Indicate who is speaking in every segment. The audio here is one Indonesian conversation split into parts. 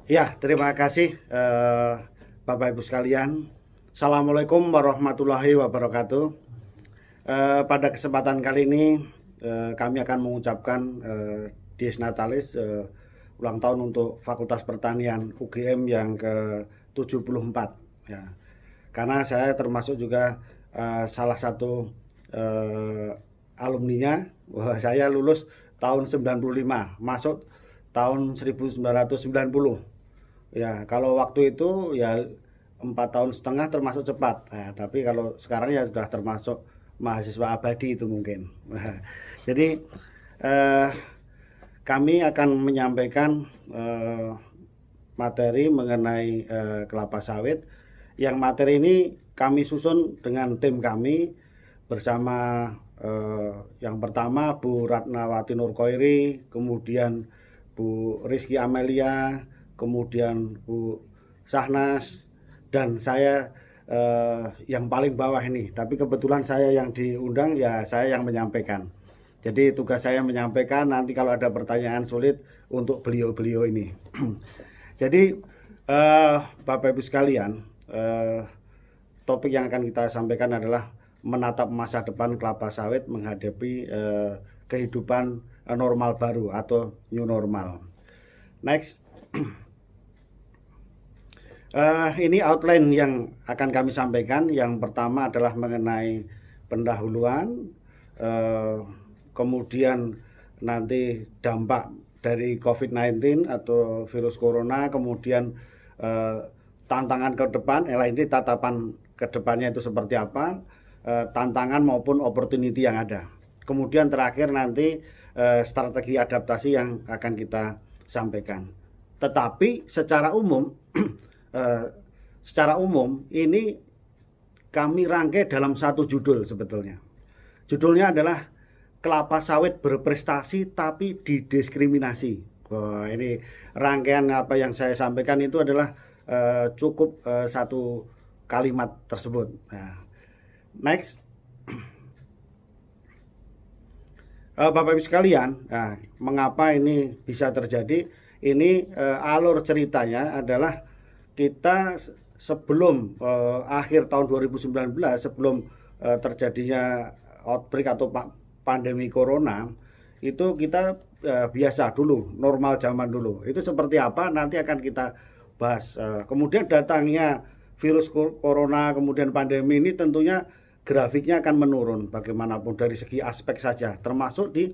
Speaker 1: Ya, terima kasih Bapak Ibu sekalian. Assalamualaikum warahmatullahi wabarakatuh. Pada kesempatan kali ini kami akan mengucapkan Dies Natalis, ulang tahun untuk Fakultas Pertanian UGM yang ke-74 ya. Karena saya termasuk juga salah satu eh, alumninya. Wah, saya lulus tahun 95, masuk tahun 1990. Ya, kalau waktu itu ya 4 tahun setengah termasuk cepat. Nah, tapi kalau sekarang ya sudah termasuk mahasiswa abadi itu mungkin. Nah, jadi eh, kami akan menyampaikan materi mengenai kelapa sawit. Yang materi ini kami susun dengan tim kami bersama yang pertama Bu Ratnawati Nurkoiri, kemudian Bu Rizky Amelia, kemudian Bu Sahnas, dan saya yang paling bawah ini. Tapi kebetulan saya yang diundang, ya saya yang menyampaikan. Jadi tugas saya menyampaikan, nanti kalau ada pertanyaan sulit untuk beliau-beliau ini. Jadi Bapak Ibu sekalian, topik yang akan kita sampaikan adalah menatap masa depan kelapa sawit menghadapi kehidupan normal baru atau new normal. Next. Ini outline yang akan kami sampaikan. Yang pertama adalah mengenai pendahuluan, eh, kemudian nanti dampak dari COVID-19 atau virus corona, kemudian eh, tantangan ke depan, ini tatapan ke depannya itu seperti apa, tantangan maupun opportunity yang ada. Kemudian terakhir nanti strategi adaptasi yang akan kita sampaikan. Tetapi eh, secara umum ini kami rangkai dalam satu judul sebetulnya. Judulnya adalah kelapa sawit berprestasi tapi didiskriminasi. Wah, ini rangkaian apa yang saya sampaikan itu adalah cukup satu kalimat tersebut. Nah, next. Bapak Ibu sekalian, nah, mengapa ini bisa terjadi? Ini alur ceritanya adalah kita sebelum akhir tahun 2019, sebelum terjadinya outbreak atau pandemi corona, itu kita biasa dulu, normal zaman dulu. Itu seperti apa nanti akan kita bahas. Kemudian datangnya virus corona, kemudian pandemi ini tentunya grafiknya akan menurun bagaimanapun dari segi aspek saja, termasuk di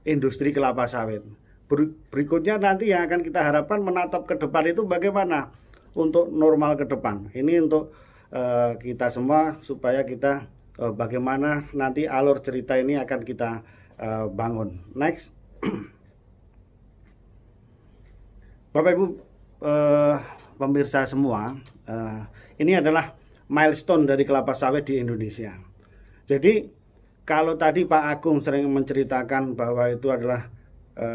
Speaker 1: industri kelapa sawit. Berikutnya nanti yang akan kita harapkan menatap ke depan itu bagaimana untuk normal ke depan. Ini untuk kita semua supaya kita bagaimana nanti alur cerita ini akan kita bangun. Next. Bapak Ibu pemirsa semua, ini adalah milestone dari kelapa sawit di Indonesia. Jadi kalau tadi Pak Agung sering menceritakan bahwa itu adalah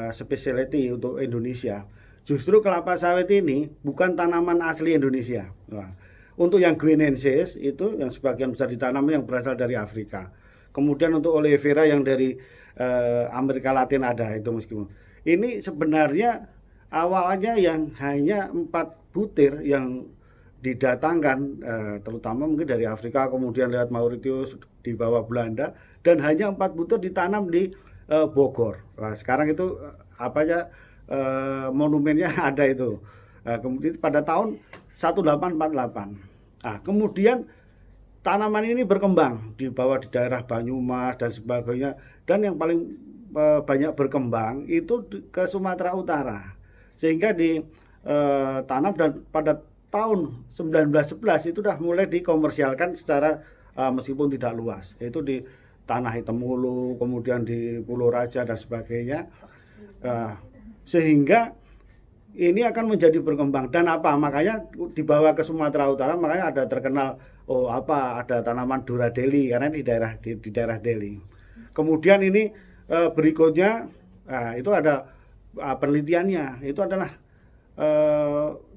Speaker 1: specialty untuk Indonesia, justru kelapa sawit ini bukan tanaman asli Indonesia. Nah, untuk yang Guinensis itu yang sebagian besar ditanam yang berasal dari Afrika. Kemudian untuk Aloe vera yang dari Amerika Latin ada itu meskipun. Ini sebenarnya awalnya yang hanya 4 butir yang didatangkan terutama mungkin dari Afrika, kemudian lewat Mauritius di bawah Belanda, dan hanya 4 butir ditanam di Bogor. Nah, sekarang itu apa ya, monumennya ada itu. Kemudian pada tahun 1848. Nah, kemudian tanaman ini berkembang di bawah di daerah Banyumas dan sebagainya, dan yang paling banyak berkembang itu ke Sumatera Utara, sehingga ditanam dan pada tahun 1911 itu sudah mulai dikomersialkan secara meskipun tidak luas, yaitu di Tanah Hitam Hulu, kemudian di Pulau Raja dan sebagainya, sehingga ini akan menjadi berkembang. Dan makanya dibawa ke Sumatera Utara, makanya ada terkenal ada tanaman Duradeli karena di daerah Delhi. Kemudian ini berikutnya itu ada penelitiannya, itu adalah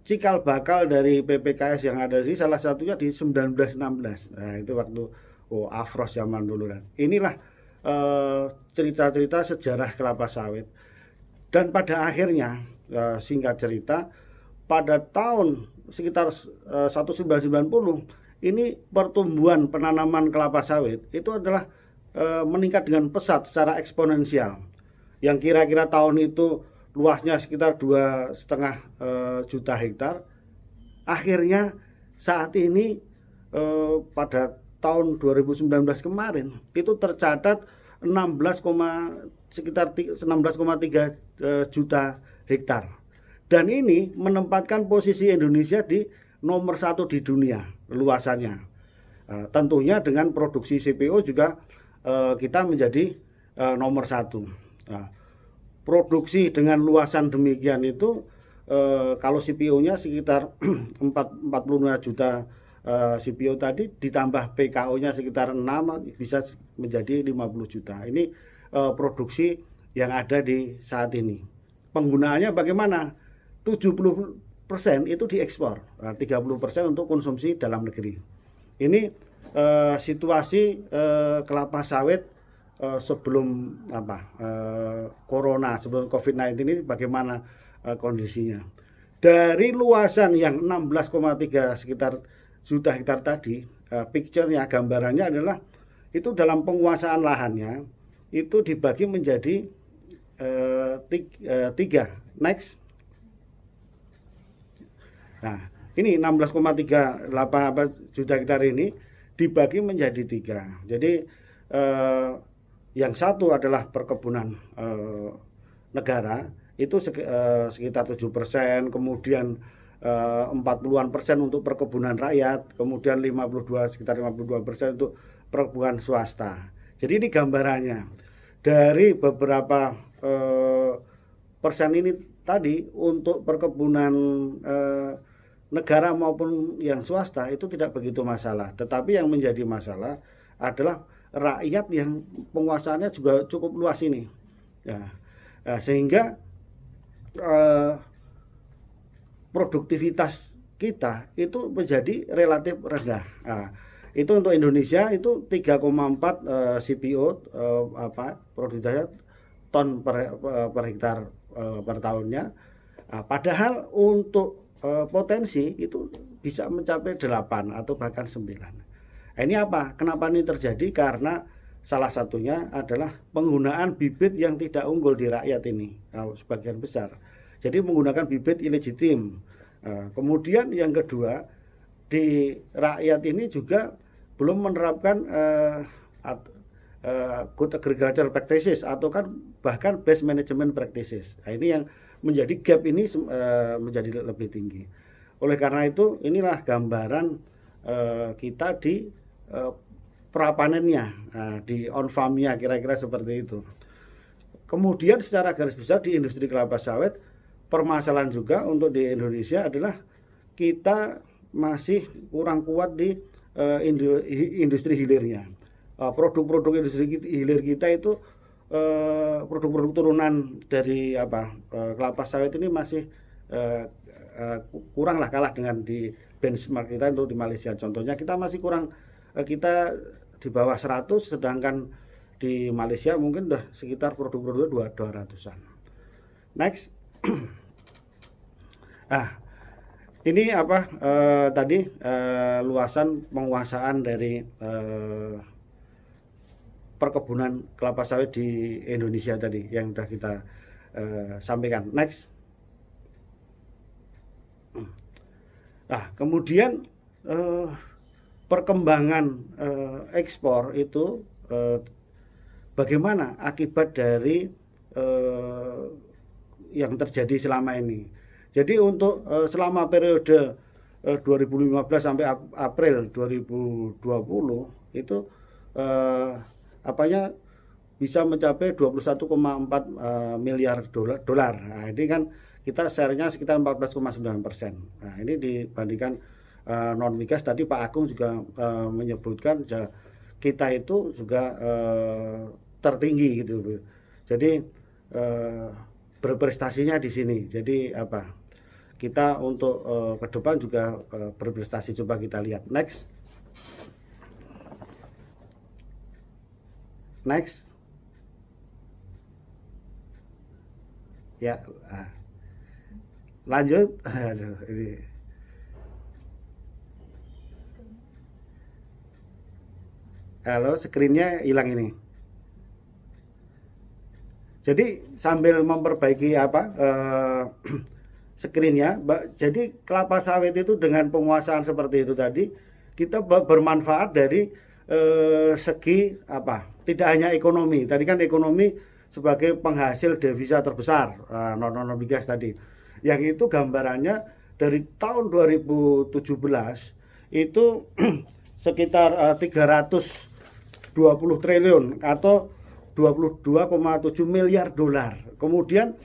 Speaker 1: cikal bakal dari PPKS yang ada di salah satunya di 1916. Nah, itu waktu Afros zaman dulu. Dan inilah cerita-cerita sejarah kelapa sawit. Dan pada akhirnya singkat cerita, pada tahun sekitar 1990 ini pertumbuhan penanaman kelapa sawit itu adalah meningkat dengan pesat secara eksponensial. Yang kira-kira tahun itu luasnya sekitar 2,5 juta hektar. Akhirnya saat ini pada tahun 2019 kemarin itu tercatat sekitar 16,3 juta hektar. Dan ini menempatkan posisi Indonesia di nomor 1 di dunia luasannya. Tentunya dengan produksi CPO juga kita menjadi nomor 1. Produksi dengan luasan demikian itu kalau CPO-nya sekitar 45 juta CPO tadi, ditambah PKO-nya sekitar 6, bisa menjadi 50 juta. Ini produksi yang ada di saat ini. Penggunaannya bagaimana? 70% itu diekspor, 30% untuk konsumsi dalam negeri. Ini situasi kelapa sawit sebelum corona, sebelum COVID-19 ini bagaimana kondisinya. Dari luasan yang 16,3 sekitar juta hektar tadi, picture-nya, gambarannya adalah itu dalam penguasaan lahannya itu dibagi menjadi 3. Next. Nah, ini 16,38 juta hektar ini dibagi menjadi 3. Jadi yang satu adalah perkebunan negara, itu sekitar 7%, kemudian 40-an% untuk perkebunan rakyat, kemudian sekitar 52% untuk perkebunan swasta. Jadi ini gambarannya. Dari beberapa persen ini tadi untuk perkebunan negara maupun yang swasta itu tidak begitu masalah. Tetapi yang menjadi masalah adalah rakyat yang penguasaannya juga cukup luas ini. Sehingga produktivitas kita itu menjadi relatif rendah. Itu untuk Indonesia itu 3,4 CPO produksi ton per hektar per tahunnya. Padahal untuk potensi itu bisa mencapai 8 atau bahkan 9. Ini apa? Kenapa ini terjadi? Karena salah satunya adalah penggunaan bibit yang tidak unggul di rakyat ini, sebagian besar. Jadi menggunakan bibit ilegitim. Kemudian yang kedua, di rakyat ini juga belum menerapkan good agricultural practices atau kan bahkan best management practices. Nah, ini yang menjadi gap ini menjadi lebih tinggi. Oleh karena itu inilah gambaran kita di prapanennya, di on farmnya, kira-kira seperti itu. Kemudian secara garis besar di industri kelapa sawit, permasalahan juga untuk di Indonesia adalah kita masih kurang kuat di industri hilirnya. Produk-produk industri hilir kita itu produk-produk turunan dari kelapa sawit ini masih kurang lah, kalah dengan di benchmark kita untuk di Malaysia. Contohnya kita masih kurang, kita di bawah 100, sedangkan di Malaysia mungkin udah sekitar produk-produk 200-an. Next. Ini tadi luasan penguasaan dari perkebunan kelapa sawit di Indonesia tadi yang sudah kita sampaikan. Next. Kemudian perkembangan ekspor itu bagaimana akibat dari yang terjadi selama ini. Jadi untuk selama periode 2015 sampai April 2020 itu bisa mencapai 21,4 miliar dolar. Nah, ini kan kita share-nya sekitar 14,9%. Nah, ini dibandingkan non migas tadi Pak Agung juga menyebutkan kita itu juga tertinggi gitu. Jadi berprestasinya di sini. Jadi kita untuk ke depan juga berprestasi. Coba kita lihat. Next. Ya. Lanjut. Aduh, ini. Halo, screen-nya hilang ini. Jadi sambil memperbaiki screen-nya, jadi kelapa sawit itu dengan penguasaan seperti itu tadi, kita bermanfaat dari segi apa? Tidak hanya ekonomi. Tadi kan ekonomi sebagai penghasil devisa terbesar, non migas tadi. Yang itu gambarannya dari tahun 2017 itu sekitar 320 triliun atau 22,7 miliar dolar. Kemudian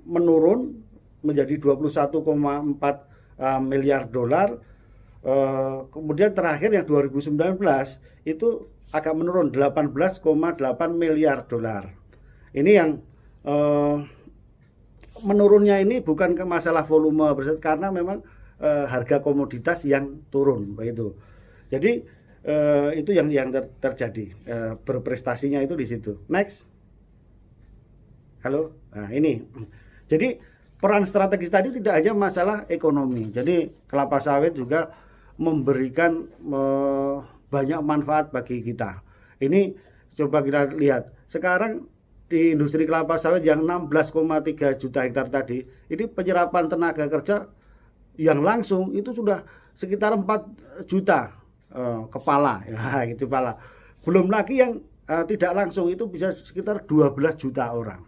Speaker 1: menurun menjadi 21,4 miliar dolar. Kemudian terakhir yang 2019 itu agak menurun 18,8 miliar dolar. Ini yang menurunnya ini bukan ke masalah volume karena memang harga komoditas yang turun begitu. Jadi itu yang terjadi, berprestasinya itu di situ. Next. Halo. Nah, ini. Jadi peran strategis tadi tidak aja masalah ekonomi. Jadi kelapa sawit juga memberikan banyak manfaat bagi kita. Ini coba kita lihat. Sekarang di industri kelapa sawit yang 16,3 juta hektar tadi, ini penyerapan tenaga kerja yang langsung itu sudah sekitar 4 juta kepala, ya itu kepala. Belum lagi yang tidak langsung itu bisa sekitar 12 juta orang,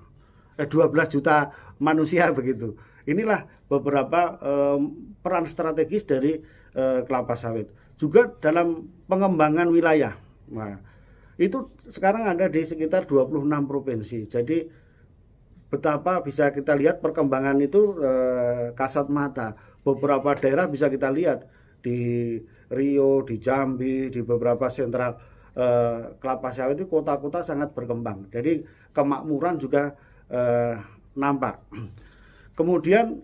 Speaker 1: 12 juta manusia begitu. Inilah beberapa peran strategis dari kelapa sawit. Juga dalam pengembangan wilayah. Nah, itu sekarang ada di sekitar 26 provinsi. Jadi betapa bisa kita lihat perkembangan itu kasat mata. Beberapa daerah bisa kita lihat di Rio, di Jambi, di beberapa sentra kelapa sawit itu kota-kota sangat berkembang. Jadi kemakmuran juga nampak. Kemudian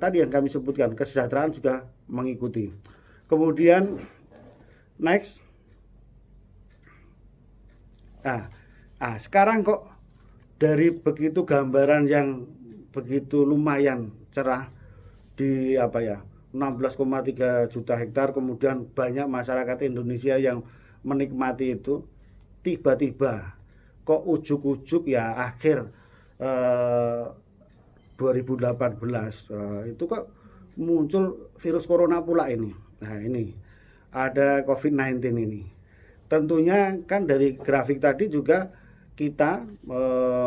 Speaker 1: tadi yang kami sebutkan kesejahteraan juga mengikuti. Kemudian next. Sekarang kok dari begitu gambaran yang begitu lumayan cerah di 16,3 juta hektar, kemudian banyak masyarakat Indonesia yang menikmati itu, tiba-tiba kok ujuk-ujuk ya akhir 2018 itu kok muncul virus corona pula ini. Nah, ini ada COVID-19 ini. Tentunya kan dari grafik tadi juga kita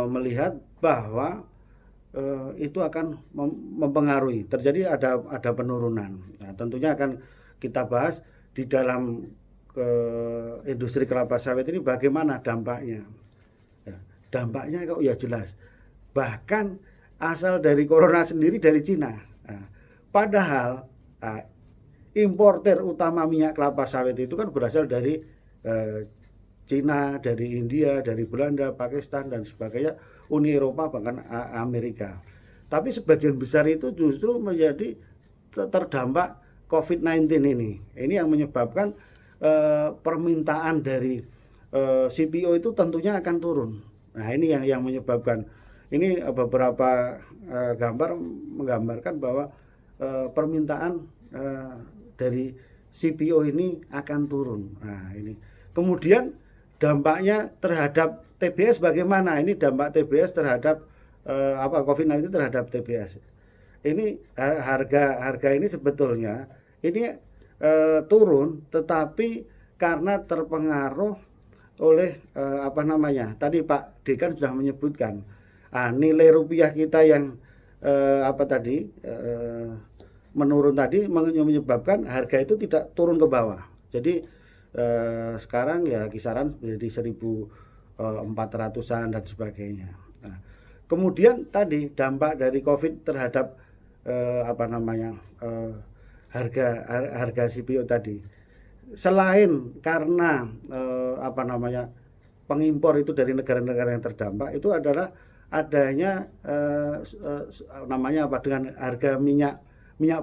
Speaker 1: melihat bahwa itu akan mempengaruhi, terjadi ada penurunan. Nah, tentunya akan kita bahas di dalam industri kelapa sawit ini bagaimana dampaknya. Dampaknya kok ya jelas. Bahkan asal dari corona sendiri dari Cina. Padahal importer utama minyak kelapa sawit itu kan berasal dari Cina, dari India, dari Belanda, Pakistan dan sebagainya, Uni Eropa bahkan Amerika. Tapi sebagian besar itu justru menjadi terdampak COVID-19 ini. Ini yang menyebabkan permintaan dari CPO itu tentunya akan turun. Nah, ini yang menyebabkan. Ini beberapa gambar menggambarkan bahwa permintaan dari CPO ini akan turun. Nah, ini. Kemudian dampaknya terhadap TBS bagaimana? Ini dampak TBS terhadap COVID-19 terhadap TBS. Ini harga ini sebetulnya ini turun, tetapi karena terpengaruh oleh tadi Pak Dekan sudah menyebutkan nilai rupiah kita yang menurun tadi menyebabkan harga itu tidak turun ke bawah. Jadi sekarang ya kisaran menjadi 1.400-an dan sebagainya. Nah, kemudian tadi dampak dari COVID terhadap harga CPO tadi. Selain karena pengimpor itu dari negara-negara yang terdampak, itu adalah adanya dengan harga minyak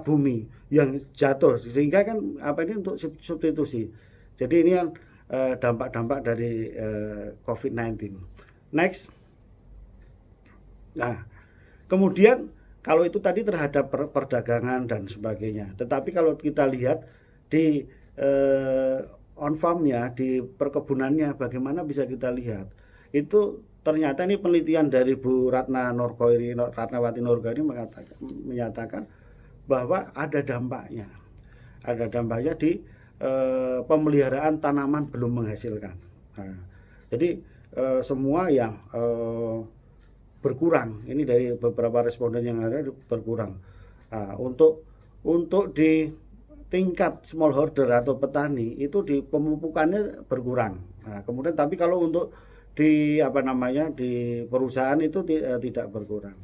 Speaker 1: bumi yang jatuh, sehingga kan ini untuk substitusi. Jadi ini yang dampak-dampak dari COVID-19. Next. Nah, kemudian Kalau itu tadi terhadap perdagangan dan sebagainya. Tetapi kalau kita lihat di on farmnya, di perkebunannya, bagaimana bisa kita lihat itu ternyata ini penelitian dari Bu Ratnawati Nurgairi menyatakan bahwa ada dampaknya di pemeliharaan tanaman belum menghasilkan. Nah, jadi semua yang berkurang, ini dari beberapa responden yang ada berkurang. Nah, untuk di tingkat smallholder atau petani itu di pemupukannya berkurang. Nah, kemudian tapi kalau untuk di di perusahaan itu tidak berkurang.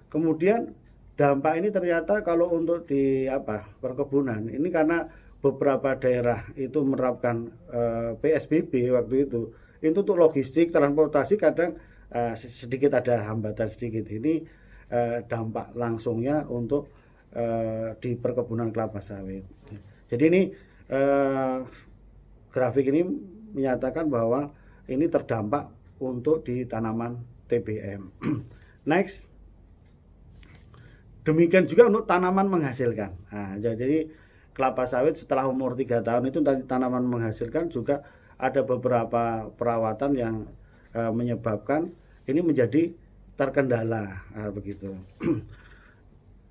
Speaker 1: Kemudian dampak ini ternyata kalau untuk di perkebunan ini karena beberapa daerah itu menerapkan PSBB waktu itu untuk logistik transportasi kadang sedikit ada hambatan sedikit. Ini dampak langsungnya untuk di perkebunan kelapa sawit. Jadi ini grafik ini menyatakan bahwa ini terdampak untuk di tanaman TBM. Next. Demikian juga untuk tanaman menghasilkan. Nah, jadi kelapa sawit setelah umur 3 tahun itu tanaman menghasilkan juga ada beberapa perawatan yang menyebabkan ini menjadi terkendala, begitu.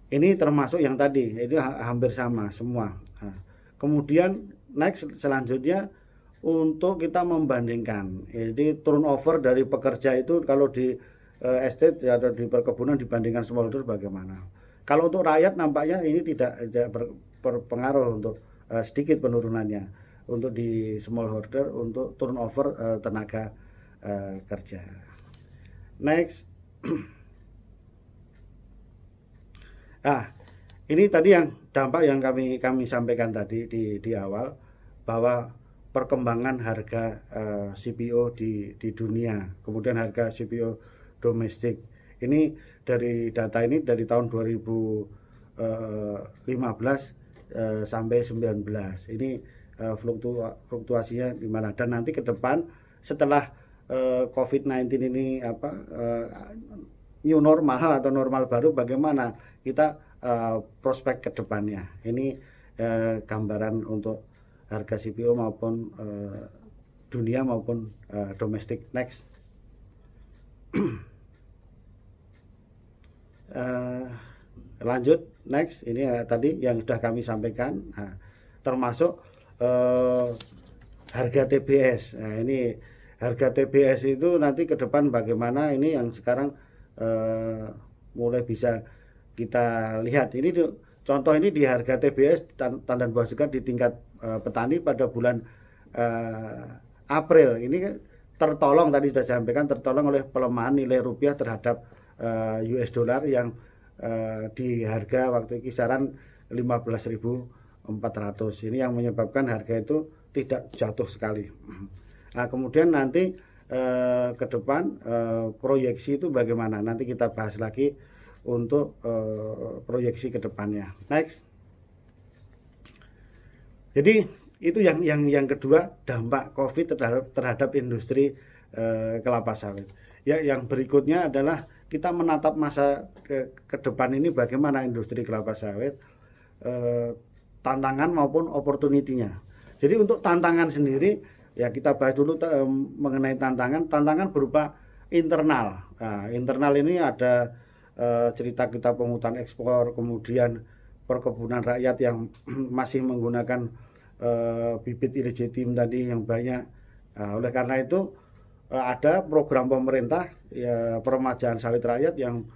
Speaker 1: Ini termasuk yang tadi, itu hampir sama semua. Nah, kemudian next selanjutnya untuk kita membandingkan, jadi turnover dari pekerja itu kalau di estate atau di perkebunan dibandingkan smallholder bagaimana. Kalau untuk rakyat nampaknya ini tidak berpengaruh untuk sedikit penurunannya untuk di smallholder untuk turnover tenaga kerja. Next. Nah, ini tadi yang dampak yang kami sampaikan tadi di awal bahwa perkembangan harga CPO di dunia, kemudian harga CPO domestik. Ini dari data ini dari tahun 2015 sampai 19. Ini fluktuasinya di mana, dan nanti ke depan setelah COVID-19 ini new normal atau normal baru, bagaimana kita prospek ke depannya. Ini gambaran untuk harga CPO maupun dunia maupun domestik. Next. Lanjut, next. Ini tadi yang sudah kami sampaikan, termasuk harga TBS. Nah, ini harga TBS itu nanti ke depan bagaimana, ini yang sekarang mulai bisa kita lihat. Ini contoh ini di harga TBS tandan buah segar di tingkat petani pada bulan April ini tertolong, tadi sudah saya sampaikan, tertolong oleh pelemahan nilai rupiah terhadap US dollar yang di harga waktu kisaran 15.400. Ini yang menyebabkan harga itu tidak jatuh sekali. Nah, kemudian nanti ke depan proyeksi itu bagaimana, nanti kita bahas lagi untuk proyeksi ke depannya. Next. Jadi itu yang kedua, dampak COVID terhadap industri kelapa sawit. Ya, yang berikutnya adalah kita menatap masa ke depan ini bagaimana industri kelapa sawit, tantangan maupun opportunity-nya. Jadi untuk tantangan sendiri ya kita bahas dulu mengenai tantangan berupa internal. Nah, internal ini ada cerita kita penghutan ekspor, kemudian perkebunan rakyat yang masih menggunakan bibit illegitim tadi yang banyak. Nah, oleh karena itu ada program pemerintah ya, peremajaan sawit rakyat yang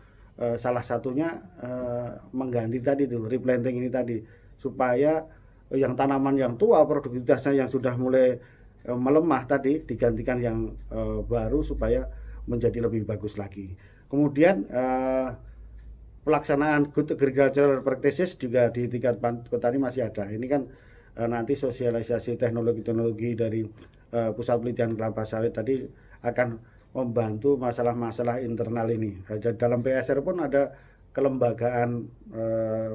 Speaker 1: salah satunya mengganti tadi itu replanting ini tadi, supaya yang tanaman yang tua produktivitasnya yang sudah mulai melemah tadi digantikan yang baru supaya menjadi lebih bagus lagi. Kemudian pelaksanaan good agricultural practices juga di tingkat petani masih ada. Ini kan nanti sosialisasi teknologi-teknologi dari pusat penelitian kelapa sawit tadi akan membantu masalah-masalah internal ini. Dalam PSR pun ada kelembagaan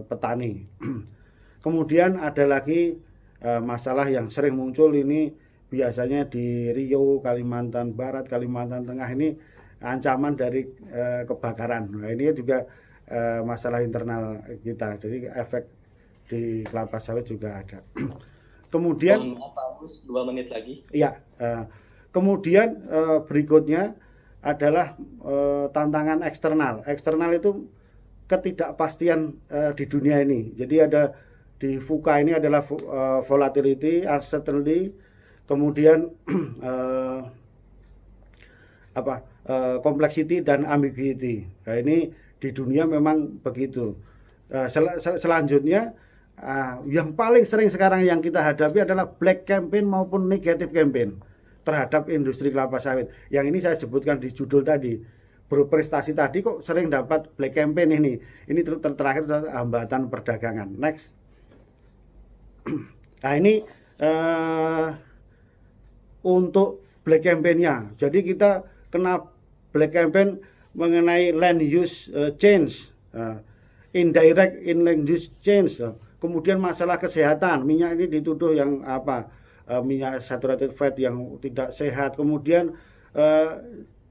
Speaker 1: petani. Kemudian ada lagi masalah yang sering muncul ini biasanya di Riau, Kalimantan Barat, Kalimantan Tengah, ini ancaman dari kebakaran. Nah, ini juga masalah internal kita. Jadi efek di kelapa sawit juga ada. Kemudian,
Speaker 2: Pak Agus, 2 menit lagi.
Speaker 1: ya, kemudian berikutnya adalah tantangan eksternal. Eksternal itu ketidakpastian di dunia ini. Jadi ada di VUCA ini adalah volatility, uncertainty, kemudian complexity dan ambiguity. Nah, ini di dunia memang begitu. Selanjutnya yang paling sering sekarang yang kita hadapi adalah black campaign maupun negative campaign terhadap industri kelapa sawit. Yang ini saya sebutkan di judul tadi, berprestasi tadi kok sering dapat black campaign ini. Ini terakhir hambatan perdagangan. Next. Nah ini untuk black campaign-nya. Jadi kita kena black campaign mengenai land use change, indirect in land use change. Kemudian masalah kesehatan, minyak ini dituduh yang minyak saturated fat yang tidak sehat. Kemudian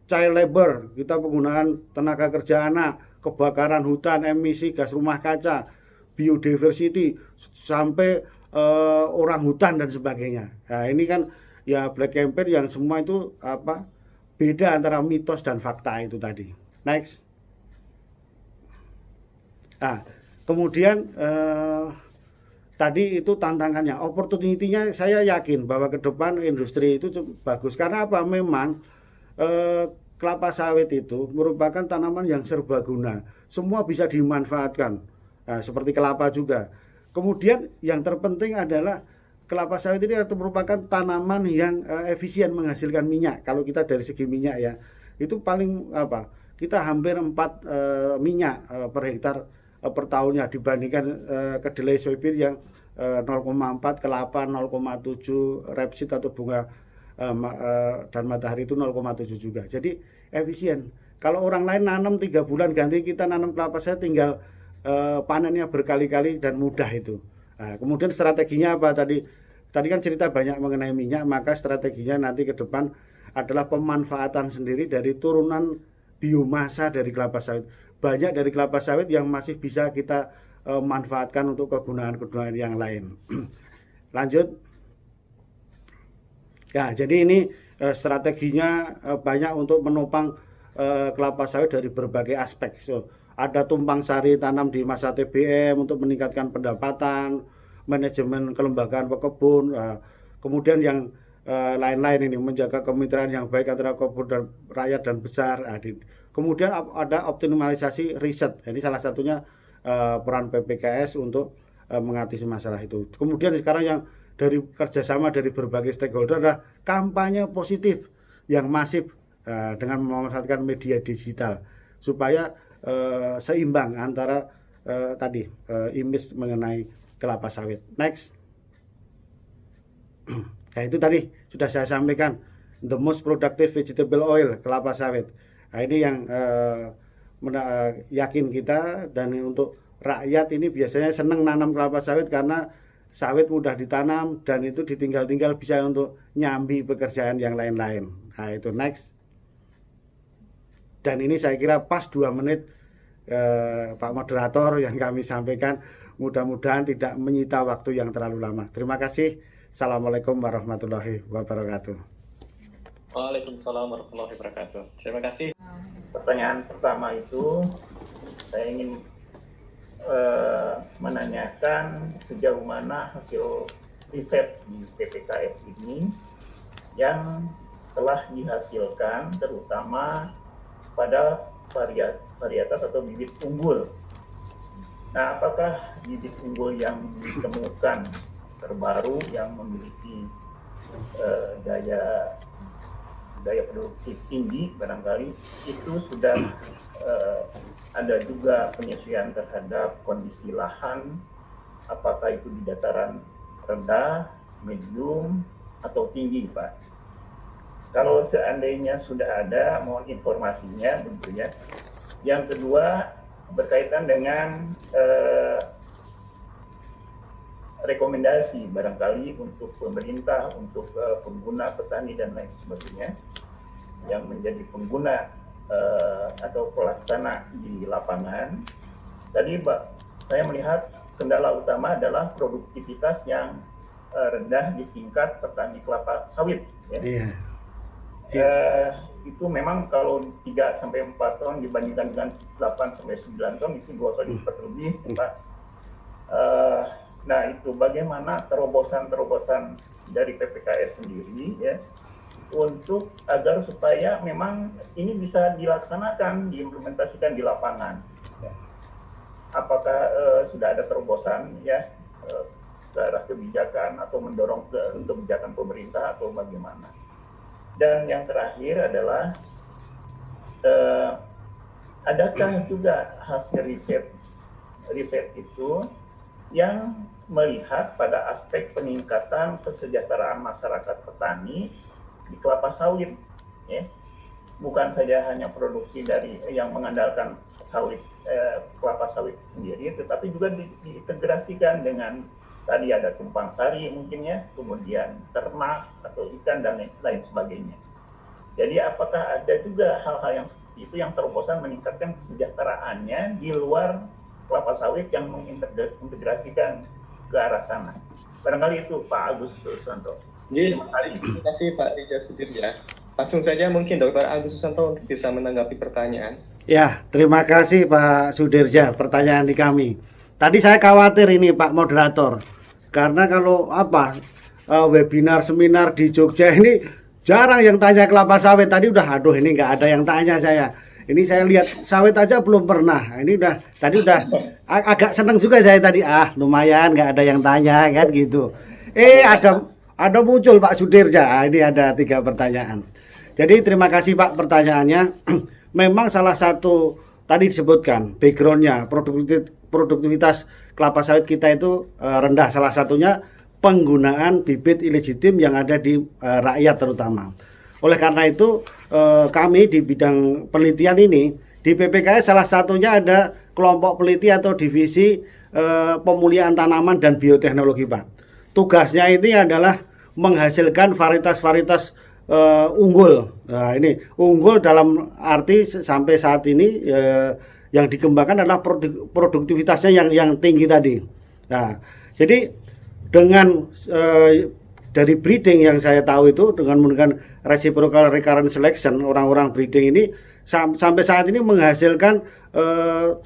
Speaker 1: child labor, kita penggunaan tenaga kerja anak, kebakaran hutan, emisi gas rumah kaca, biodiversity, sampai orang hutan dan sebagainya. Nah ini kan ya black campaign yang semua itu beda antara mitos dan fakta itu tadi. Next. Nah, kemudian tadi itu tantangannya, opportunity-nya saya yakin bahwa ke depan industri itu bagus. Karena apa? Memang kelapa sawit itu merupakan tanaman yang serbaguna. Semua bisa dimanfaatkan. Nah, seperti kelapa juga. Kemudian yang terpenting adalah kelapa sawit ini merupakan tanaman yang efisien menghasilkan minyak. Kalau kita dari segi minyak ya, itu paling kita hampir 4 minyak per hektar per tahunnya dibandingkan kedelai soybean yang 0,4, kelapa 0,7, rapeseed atau bunga dan matahari itu 0,7 juga. Jadi efisien. Kalau orang lain nanam 3 bulan ganti, kita nanam kelapa sawit tinggal panennya berkali-kali dan mudah itu. Nah, kemudian strateginya apa tadi? Tadi kan cerita banyak mengenai minyak, maka strateginya nanti ke depan adalah pemanfaatan sendiri dari turunan biomasa dari kelapa sawit. Banyak dari kelapa sawit yang masih bisa kita manfaatkan untuk kegunaan-kegunaan yang lain. Lanjut. Ya, jadi ini strateginya banyak untuk menopang kelapa sawit dari berbagai aspek. So, ada tumpang sari tanam di masa TBM untuk meningkatkan pendapatan, manajemen kelembagaan pekebun, kemudian yang lain-lain ini menjaga kemitraan yang baik antara kebun dan rakyat dan besar. Kemudian ada optimalisasi riset. Ini salah satunya peran PPKS untuk mengatasi masalah itu. Kemudian sekarang yang dari kerjasama dari berbagai stakeholder adalah kampanye positif yang masif dengan memanfaatkan media digital supaya seimbang antara image mengenai kelapa sawit. Next. Nah itu tadi sudah saya sampaikan, the most productive vegetable oil, kelapa sawit. Nah ini yang yakin kita, dan untuk rakyat ini biasanya senang nanam kelapa sawit karena sawit mudah ditanam dan itu ditinggal-tinggal bisa untuk nyambi pekerjaan yang lain-lain. Nah itu next. Dan ini saya kira pas 2 menit Pak Moderator yang kami sampaikan, mudah-mudahan tidak menyita waktu yang terlalu lama. Terima kasih. Assalamualaikum warahmatullahi wabarakatuh.
Speaker 2: Waalaikumsalam warahmatullahi wabarakatuh. Terima kasih.
Speaker 3: Pertanyaan pertama itu saya ingin menanyakan sejauh mana hasil riset di PPKS ini yang telah dihasilkan terutama pada varietas atau bibit unggul. Nah, apakah bibit unggul yang ditemukan terbaru yang memiliki daya produktif tinggi barangkali itu sudah ada juga penyesuaian terhadap kondisi lahan, apakah itu di dataran rendah, medium, atau tinggi, Pak? Kalau seandainya sudah ada, mohon informasinya tentunya. Yang kedua, berkaitan dengan rekomendasi barangkali untuk pemerintah, untuk pengguna, petani, dan lain sebagainya yang menjadi pengguna atau pelaksana di lapangan tadi saya melihat kendala utama adalah produktivitas yang rendah di tingkat petani kelapa sawit. Ya.
Speaker 1: Iya.
Speaker 3: Itu memang kalau 3 sampai 4 ton dibandingkan dengan 8 sampai 9 ton itu 2 kali lipat lebih, Pak. Nah, itu bagaimana terobosan-terobosan dari PPKS sendiri ya untuk agar supaya memang ini bisa dilaksanakan, diimplementasikan di lapangan. Apakah sudah ada terobosan ya ke arah kebijakan atau mendorong kebijakan pemerintah atau bagaimana? Dan yang terakhir adalah adakah juga hasil riset itu yang melihat pada aspek peningkatan kesejahteraan masyarakat petani di kelapa sawit, ya, bukan saja hanya produksi dari yang mengandalkan sawit kelapa sawit sendiri, tetapi juga diintegrasikan dengan tadi ada tumpang sari mungkin ya, kemudian ternak atau ikan dan lain sebagainya. Jadi apakah ada juga hal-hal yang seperti itu yang terobosan meningkatkan kesejahteraannya di luar kelapa sawit yang mengintegrasikan ke arah sana? Barangkali itu Pak Agus Susanto.
Speaker 2: Terima kasih Pak Rijal Sudirja. Langsung saja mungkin Dr. Agus Susanto bisa menanggapi pertanyaan.
Speaker 1: Ya, terima kasih Pak Sudirja pertanyaan di kami. Tadi saya khawatir ini Pak Moderator, karena kalau webinar seminar di Jogja ini jarang yang tanya kelapa sawit. Tadi udah ini nggak ada yang tanya saya. Ini saya lihat sawit aja belum pernah. Ini tadi udah agak seneng juga saya tadi. Lumayan nggak ada yang tanya kan gitu. Ada muncul Pak Sudirja. Ini ada 3 pertanyaan. Jadi terima kasih Pak pertanyaannya. Memang salah satu tadi disebutkan backgroundnya produktivitas kelapa sawit kita itu rendah. Salah satunya penggunaan bibit ilegitim yang ada di rakyat terutama. Oleh karena itu kami di bidang penelitian ini di PPKS salah satunya ada kelompok peneliti atau divisi pemulihan tanaman dan bioteknologi Pak. Tugasnya ini adalah menghasilkan varietas-varietas unggul. Nah, ini unggul dalam arti sampai saat ini yang dikembangkan adalah produktivitasnya yang tinggi tadi. Nah, jadi dengan dari breeding yang saya tahu itu dengan menggunakan reciprocal recurrent selection, orang-orang breeding ini sampai saat ini menghasilkan 9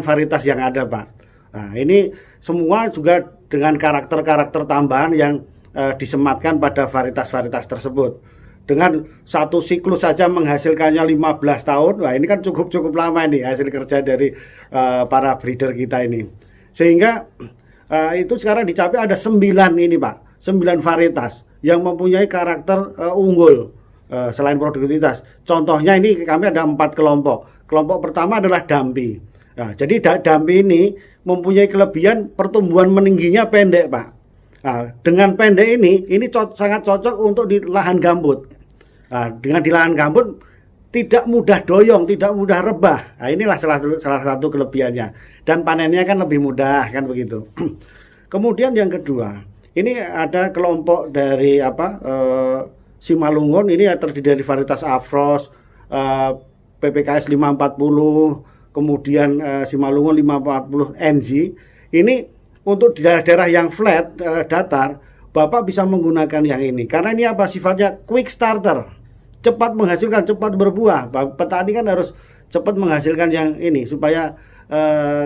Speaker 1: varietas yang ada Pak. Nah, ini semua juga dengan karakter-karakter tambahan yang disematkan pada varietas-varietas tersebut. Dengan satu siklus saja menghasilkannya 15 tahun, wah ini kan cukup lama ini hasil kerja dari para breeder kita ini. Sehingga itu sekarang dicapai ada 9 ini Pak, 9 varietas yang mempunyai karakter unggul selain produktivitas. Contohnya ini kami ada 4 kelompok. Kelompok pertama adalah Dampi. Nah, jadi Dampi ini mempunyai kelebihan pertumbuhan meningginya pendek Pak. Nah, dengan pendek ini sangat cocok untuk di lahan gambut. Nah, dengan di lahan gambut tidak mudah doyong, tidak mudah rebah. Nah, inilah salah satu kelebihannya. Dan panennya kan lebih mudah kan begitu. Kemudian yang kedua, ini ada kelompok dari Simalungun. Ini terdiri dari varietas Afros, PPKS 540, kemudian Simalungun 540 NZ. Ini untuk di daerah-daerah yang flat, datar, Bapak bisa menggunakan yang ini. Karena ini sifatnya quick starter. Cepat menghasilkan, cepat berbuah. Petani kan harus cepat menghasilkan yang ini supaya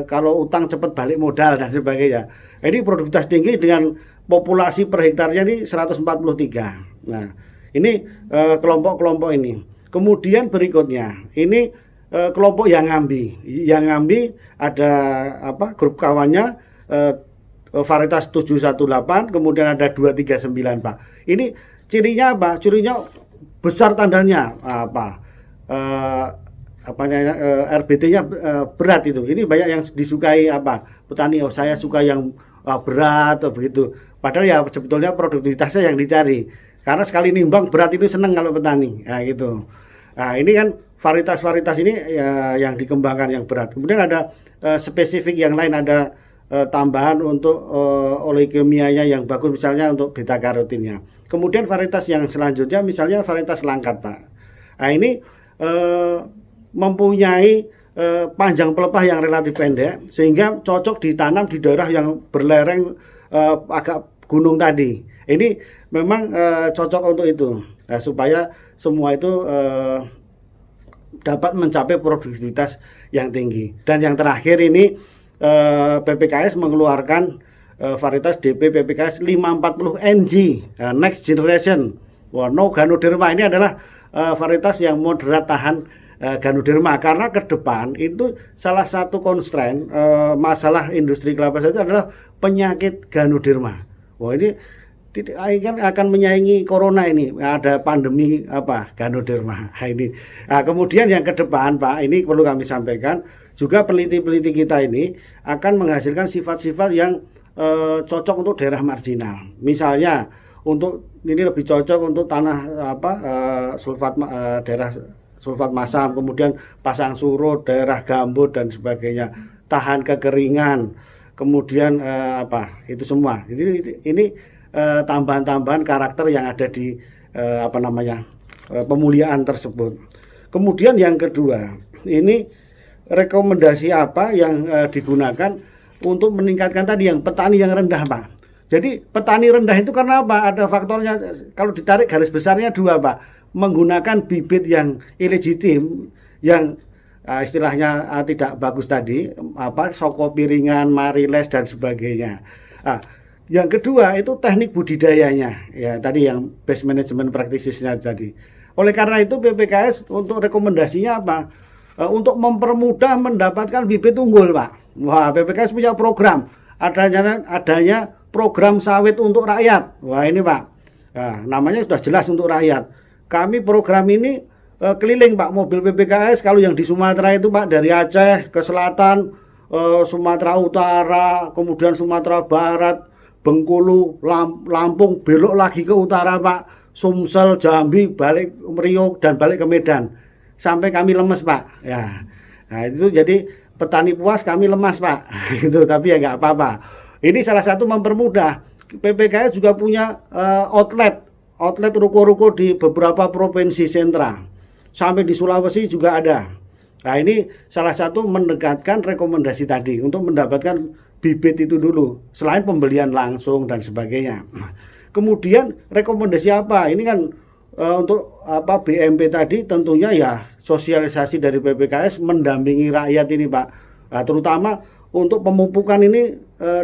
Speaker 1: kalau utang cepat balik modal dan sebagainya. Ini produktivitas tinggi dengan populasi per hektarnya ini 143. Nah, ini kelompok-kelompok ini. Kemudian berikutnya, ini kelompok yang ngambi. Yang ngambi ada grup kawannya varietas 718, kemudian ada 239 Pak. Ini cirinya apa? Cirinya besar tandanya RBT-nya berat itu. Ini banyak yang disukai petani. Saya suka yang berat atau begitu. Padahal ya sebetulnya produktivitasnya yang dicari. Karena sekali nimbang berat itu seneng kalau petani. Nah, gitu. Nah, ini kan varietas-varietas ini yang dikembangkan yang berat. Kemudian ada spesifik yang lain, ada tambahan untuk oleikemianya yang bagus, misalnya untuk beta karotinnya. Kemudian varietas yang selanjutnya misalnya varietas langkat Pak. Nah, ini mempunyai panjang pelepah yang relatif pendek, sehingga cocok ditanam di daerah yang berlereng agak gunung tadi. Ini memang cocok untuk itu, supaya semua itu dapat mencapai produktivitas yang tinggi. Dan yang terakhir ini PPKS mengeluarkan varietas DP PPKS 540 NG, Next Generation. No Ganoderma ini adalah varietas yang moderat tahan Ganoderma, karena ke depan itu salah satu constraint masalah industri kelapa sawit adalah penyakit Ganoderma. Wah, ini kan akan menyaingi corona ini, ada pandemi Ganoderma. Ini. Nah, kemudian yang ke depan Pak, ini perlu kami sampaikan juga peneliti-peneliti kita ini akan menghasilkan sifat-sifat yang cocok untuk daerah marginal. Misalnya untuk ini lebih cocok untuk tanah sulfat daerah sulfat masam, kemudian pasang surut, daerah gambut dan sebagainya, tahan kekeringan, kemudian itu semua. Ini tambahan-tambahan karakter yang ada di pemuliaan tersebut. Kemudian yang kedua, ini rekomendasi apa yang digunakan untuk meningkatkan tadi yang petani yang rendah, Pak. Jadi petani rendah itu karena apa? Ada faktornya, kalau ditarik garis besarnya dua, Pak. Menggunakan bibit yang illegitim, yang istilahnya tidak bagus tadi, soko piringan, mariles dan sebagainya. Yang kedua itu teknik budidayanya, ya tadi yang best management practices-nya tadi. Oleh karena itu PPKS untuk rekomendasinya apa? Untuk mempermudah mendapatkan bibit unggul, Pak. Wah, PPKS punya program, adanya program sawit untuk rakyat. Wah, ini Pak, namanya sudah jelas untuk rakyat. Kami program ini keliling, Pak, mobil PPKS. Kalau yang di Sumatera itu, Pak, dari Aceh ke selatan, Sumatera Utara, kemudian Sumatera Barat, Bengkulu, Lampung, belok lagi ke utara, Pak, Sumsel, Jambi, balik Riau dan balik ke Medan, sampai kami lemes, Pak. Ya, nah itu jadi petani puas, kami lemas, Pak. Itu tapi ya nggak apa-apa. Ini salah satu mempermudah. PPKS juga punya outlet ruko-ruko di beberapa provinsi sentra, sampai di Sulawesi juga ada. Nah, ini salah satu mendekatkan rekomendasi tadi untuk mendapatkan bibit itu dulu, selain pembelian langsung dan sebagainya. Kemudian rekomendasi apa? Ini kan untuk BMP tadi tentunya ya sosialisasi dari PPKS mendampingi rakyat ini, Pak. Terutama untuk pemupukan ini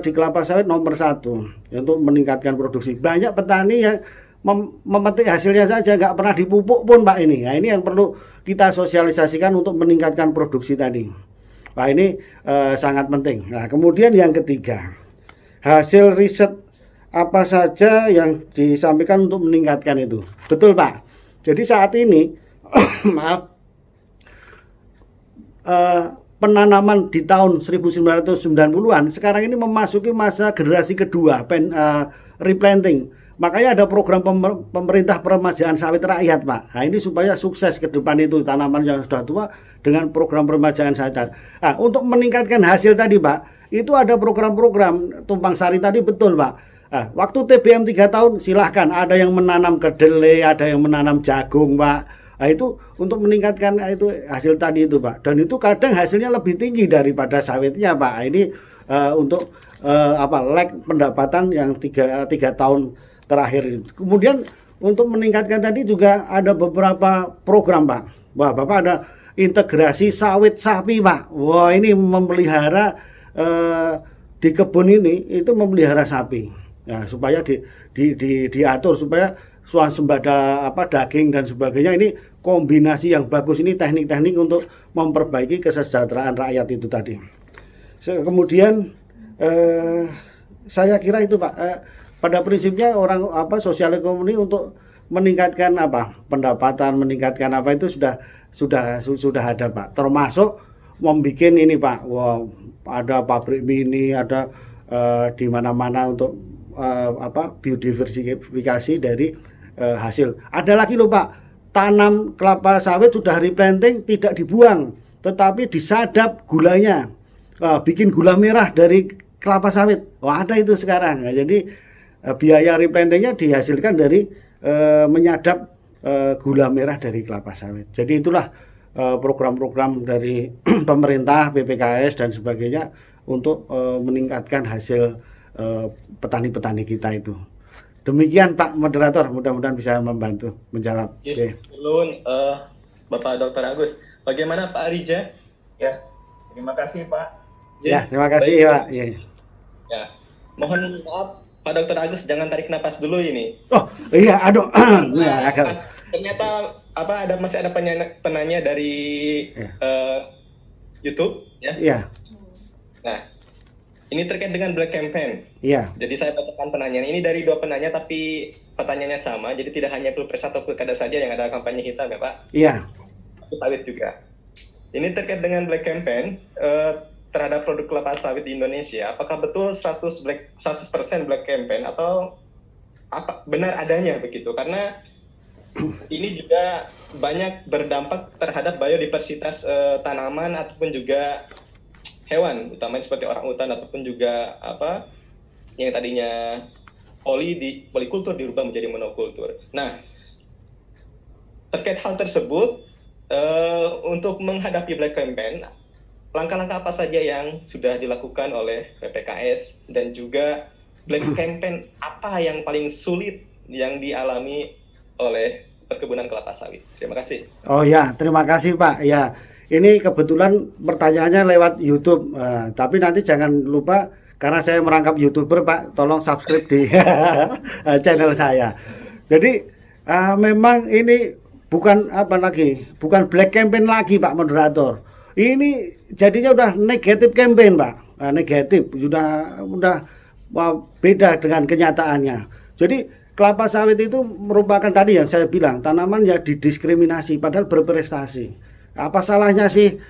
Speaker 1: di kelapa sawit nomor 1 untuk meningkatkan produksi. Banyak petani yang memetik hasilnya saja, nggak pernah dipupuk pun, Pak, ini. Nah, ini yang perlu kita sosialisasikan untuk meningkatkan produksi tadi. Nah, ini sangat penting. Nah, kemudian yang ketiga, hasil riset apa saja yang disampaikan untuk meningkatkan itu. Betul, Pak. Jadi saat ini maaf, penanaman di tahun 1990-an sekarang ini memasuki masa generasi kedua, replanting. Makanya ada program pemerintah peremajaan sawit rakyat, Pak. Nah, ini supaya sukses ke depan itu tanaman yang sudah tua dengan program peremajaan sawit. Nah, untuk meningkatkan hasil tadi, Pak, itu ada program-program tumpang sari tadi, betul, Pak. Nah, waktu TBM 3 tahun silahkan, ada yang menanam kedelai, ada yang menanam jagung, Pak. Nah, itu untuk meningkatkan itu hasil tadi itu, Pak. Dan itu kadang hasilnya lebih tinggi daripada sawitnya, Pak. Nah, ini untuk lag pendapatan yang 3 tahun terakhir. Kemudian untuk meningkatkan tadi juga ada beberapa program, Pak. Wah, Bapak ada integrasi sawit sapi, Pak. Wah, ini memelihara di kebun ini itu memelihara sapi. Ya, supaya diatur supaya swasembada daging dan sebagainya. Ini kombinasi yang bagus, ini teknik-teknik untuk memperbaiki kesejahteraan rakyat itu tadi. Kemudian saya kira itu, Pak, pada prinsipnya orang sosial ekonomi untuk meningkatkan pendapatan, meningkatkan itu sudah ada, Pak. Termasuk membuat ini, Pak. Wow, ada pabrik mini, ada di mana-mana untuk biodiversifikasi dari hasil. Ada lagi loh, Pak. Tanam kelapa sawit sudah replanting, tidak dibuang, tetapi disadap gulanya. Bikin gula merah dari kelapa sawit. Wah, ada itu sekarang. Nah, jadi biaya replantingnya dihasilkan dari menyadap gula merah dari kelapa sawit. Jadi itulah program-program dari pemerintah, PPKS dan sebagainya untuk meningkatkan hasil petani-petani kita itu. Demikian Pak Moderator, mudah-mudahan bisa membantu menjawab. Oke.
Speaker 2: Ulun, Bapak Dr. Agus, bagaimana Pak Rija?
Speaker 3: Ya, terima kasih Pak.
Speaker 1: Ya, terima kasih
Speaker 2: baik.
Speaker 1: Pak. Ya.
Speaker 2: Ya, mohon maaf Pak Dr. Agus, jangan tarik napas dulu ini.
Speaker 1: Oh iya, aduh. Nah,
Speaker 2: ternyata masih ada penanya dari YouTube, ya.
Speaker 1: Iya.
Speaker 2: Nah, ini terkait dengan Black Campaign.
Speaker 1: Iya.
Speaker 2: Jadi saya bacakan penanyaan ini dari 2 penanya, tapi pertanyaannya sama. Jadi tidak hanya pilpres atau pilkada saja yang ada kampanye hitam, ya Pak.
Speaker 1: Iya.
Speaker 2: Tapi sawit juga. Ini terkait dengan Black Campaign terhadap produk kelapa sawit di Indonesia. Apakah betul 100% Black Campaign atau apa benar adanya begitu? Karena ini juga banyak berdampak terhadap biodiversitas tanaman ataupun juga hewan, utamanya seperti orang hutan ataupun juga yang tadinya polikultur dirubah menjadi monokultur. Nah, terkait hal tersebut, untuk menghadapi Black Campaign, langkah-langkah apa saja yang sudah dilakukan oleh PPKS dan juga Black Campaign apa yang paling sulit yang dialami oleh perkebunan kelapa sawit? Terima kasih.
Speaker 1: Oh ya, terima kasih Pak. Ya, ini kebetulan pertanyaannya lewat YouTube, tapi nanti jangan lupa karena saya merangkap YouTuber Pak, tolong subscribe di channel saya. Jadi memang ini bukan bukan Black Campaign lagi Pak Moderator. Ini jadinya udah negatif campaign Pak, negatif sudah beda dengan kenyataannya. Jadi kelapa sawit itu merupakan tadi yang saya bilang tanaman yang didiskriminasi padahal berprestasi. Apa salahnya sih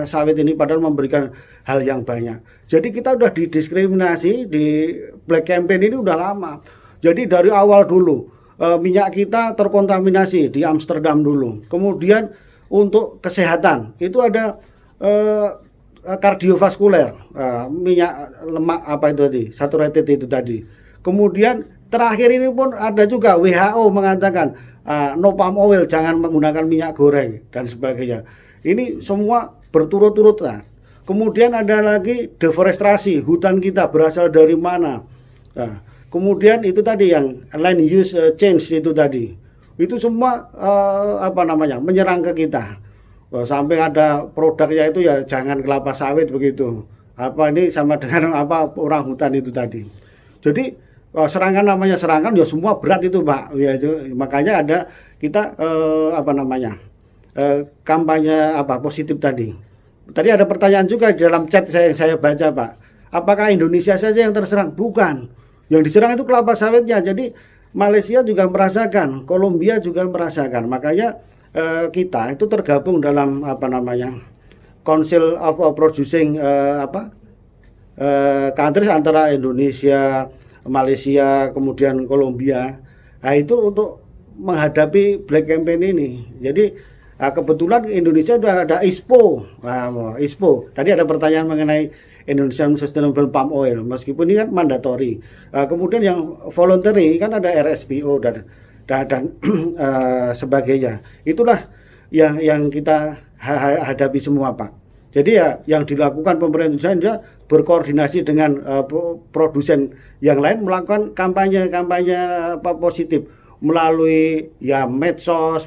Speaker 1: sawit ini padahal memberikan hal yang banyak. Jadi kita udah didiskriminasi di Black Campaign ini udah lama. Jadi dari awal dulu minyak kita terkontaminasi di Amsterdam dulu. Kemudian untuk kesehatan itu ada kardiovaskuler, minyak lemak itu tadi, saturated itu tadi. Kemudian terakhir ini pun ada juga WHO mengatakan no palm oil, jangan menggunakan minyak goreng dan sebagainya. Ini semua berturut-turut lah. Kemudian ada lagi deforestasi, hutan kita berasal dari mana? Kemudian itu tadi yang land use change itu tadi. Itu semua menyerang ke kita. Sampai ada produknya itu ya jangan kelapa sawit begitu. Ini sama dengan orang hutan itu tadi. Jadi serangan namanya serangan ya semua berat itu Pak. Ya itu, makanya ada kita kampanye positif tadi. Tadi ada pertanyaan juga di dalam chat yang saya baca Pak. Apakah Indonesia saja yang terserang? Bukan. Yang diserang itu kelapa sawitnya. Jadi Malaysia juga merasakan, Kolombia juga merasakan. Makanya kita itu tergabung dalam Council of Producing countries antara Indonesia, Malaysia, kemudian Kolombia. Nah, itu untuk menghadapi Black Campaign ini. Jadi kebetulan Indonesia sudah ada ISPO. ISPO. Tadi ada pertanyaan mengenai Indonesian Sustainable Palm Oil, meskipun ini kan mandatori. Kemudian yang voluntary kan ada RSPO dan sebagainya. Itulah yang kita hadapi semua Pak. Jadi ya yang dilakukan pemerintah Indonesia berkoordinasi dengan produsen yang lain melakukan kampanye positif melalui medsos,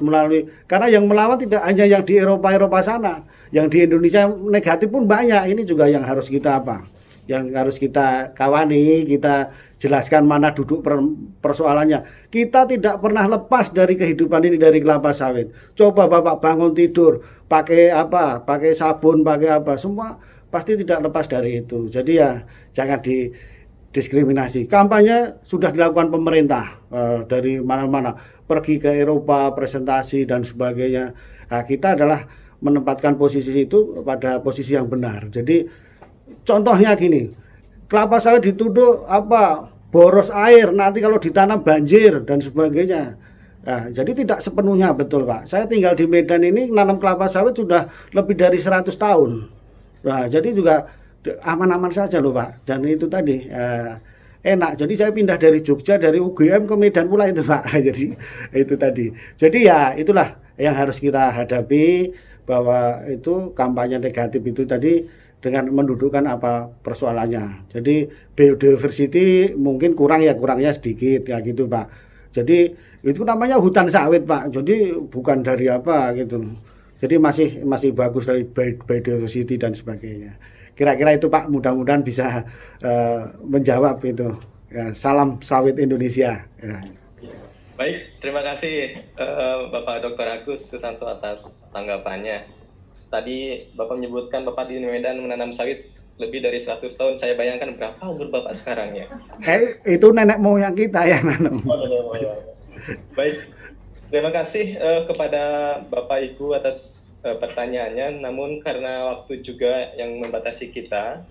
Speaker 1: karena yang melawan tidak hanya yang di Eropa sana, yang di Indonesia negatif pun banyak. Ini juga yang harus kita yang harus kita kawani, kita jelaskan mana duduk persoalannya. Kita tidak pernah lepas dari kehidupan ini, dari kelapa sawit. Coba Bapak bangun tidur pakai sabun, pakai semua pasti tidak lepas dari itu. Jadi ya jangan diskriminasi. Kampanye sudah dilakukan pemerintah dari mana-mana, pergi ke Eropa, presentasi dan sebagainya. Nah, kita adalah menempatkan posisi itu pada posisi yang benar. Jadi contohnya gini, kelapa sawit dituduh boros air, nanti kalau ditanam banjir dan sebagainya. Nah, jadi tidak sepenuhnya betul Pak. Saya tinggal di Medan ini nanam kelapa sawit sudah lebih dari 100 tahun. Nah, jadi juga aman-aman saja loh Pak. Dan itu tadi enak. Jadi saya pindah dari Jogja, dari UGM ke Medan pula itu Pak. Jadi itu tadi. Jadi ya itulah yang harus kita hadapi, bahwa itu kampanye negatif itu tadi dengan mendudukkan apa persoalannya. Jadi biodiversity mungkin kurangnya sedikit ya gitu Pak. Jadi itu namanya hutan sawit Pak. Jadi bukan dari apa gitu. Jadi masih bagus dari biodiversity dan sebagainya. Kira-kira itu Pak, mudah-mudahan bisa menjawab itu. Ya, salam sawit Indonesia. Ya.
Speaker 2: Baik, terima kasih Bapak Dr. Agus Susanto atas tanggapannya. Tadi Bapak menyebutkan Bapak di Medan menanam sawit lebih dari 100 tahun. Saya bayangkan berapa umur Bapak sekarang ya?
Speaker 1: Itu nenek moyang kita yang nanam.
Speaker 2: Baik, terima kasih kepada Bapak Ibu atas pertanyaannya. Namun karena waktu juga yang membatasi kita,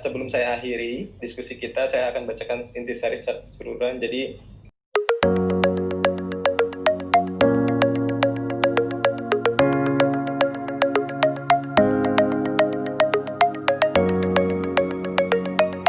Speaker 2: sebelum saya akhiri diskusi kita, saya akan bacakan intisari keseluruhan. Jadi